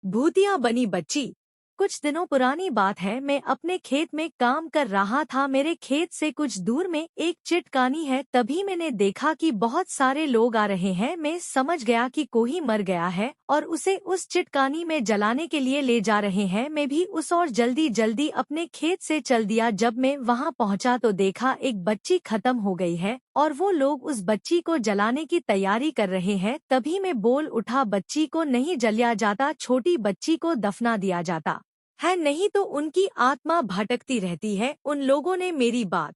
भूतिया बनी बच्ची। कुछ दिनों पुरानी बात है, मैं अपने खेत में काम कर रहा था। मेरे खेत से कुछ दूर में एक चिटकानी है। तभी मैंने देखा कि बहुत सारे लोग आ रहे हैं। मैं समझ गया कि कोई मर गया है और उसे उस चिटकानी में जलाने के लिए ले जा रहे हैं। मैं भी उस और जल्दी जल्दी अपने खेत से चल दिया। जब मैं वहां पहुंचा तो देखा एक बच्ची खत्म हो गई है और वो लोग उस बच्ची को जलाने की तैयारी कर रहे हैं। तभी मैं बोल उठा, बच्ची को नहीं जलाया जाता, छोटी बच्ची को दफना दिया जाता है, नहीं तो उनकी आत्मा भटकती रहती है। उन लोगों ने मेरी बात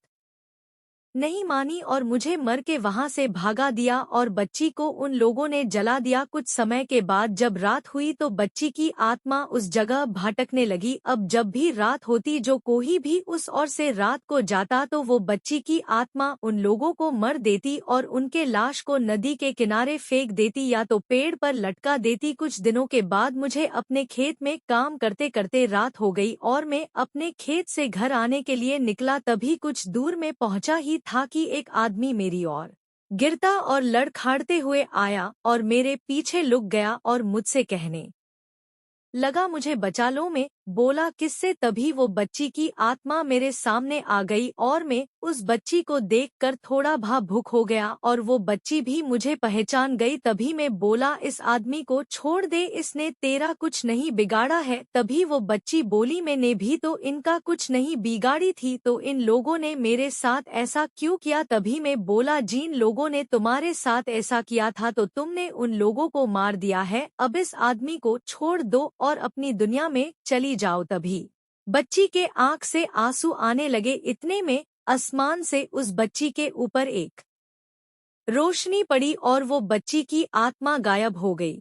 नहीं मानी और मुझे मर के वहां से भागा दिया और बच्ची को उन लोगों ने जला दिया। कुछ समय के बाद जब रात हुई तो बच्ची की आत्मा उस जगह भटकने लगी। अब जब भी रात होती, जो कोई भी उस ओर से रात को जाता तो वो बच्ची की आत्मा उन लोगों को मर देती और उनके लाश को नदी के किनारे फेंक देती या तो पेड़ पर लटका देती। कुछ दिनों के बाद मुझे अपने खेत में काम करते करते रात हो गई और मैं अपने खेत से घर आने के लिए निकला। तभी कुछ दूर में पहुंचा ही था कि एक आदमी मेरी ओर गिरता और लड़खड़ाते हुए आया और मेरे पीछे लुक गया और मुझसे कहने लगा, मुझे बचा लो। मैं बोला, किससे? तभी वो बच्ची की आत्मा मेरे सामने आ गई और मैं उस बच्ची को देखकर थोड़ा भावुक हो गया और वो बच्ची भी मुझे पहचान गई। तभी मैं बोला, इस आदमी को छोड़ दे, इसने तेरा कुछ नहीं बिगाड़ा है। तभी वो बच्ची बोली, मैंने भी तो इनका कुछ नहीं बिगाड़ी थी, तो इन लोगों ने मेरे साथ ऐसा क्यों किया? तभी मैं बोला, जिन लोगों ने तुम्हारे साथ ऐसा किया था तो तुमने उन लोगों को मार दिया है। अब इस आदमी को छोड़ दो और अपनी दुनिया में चली जाओ। तभी बच्ची के आंख से आंसू आने लगे। इतने में आसमान से उस बच्ची के ऊपर एक रोशनी पड़ी और वो बच्ची की आत्मा गायब हो गई।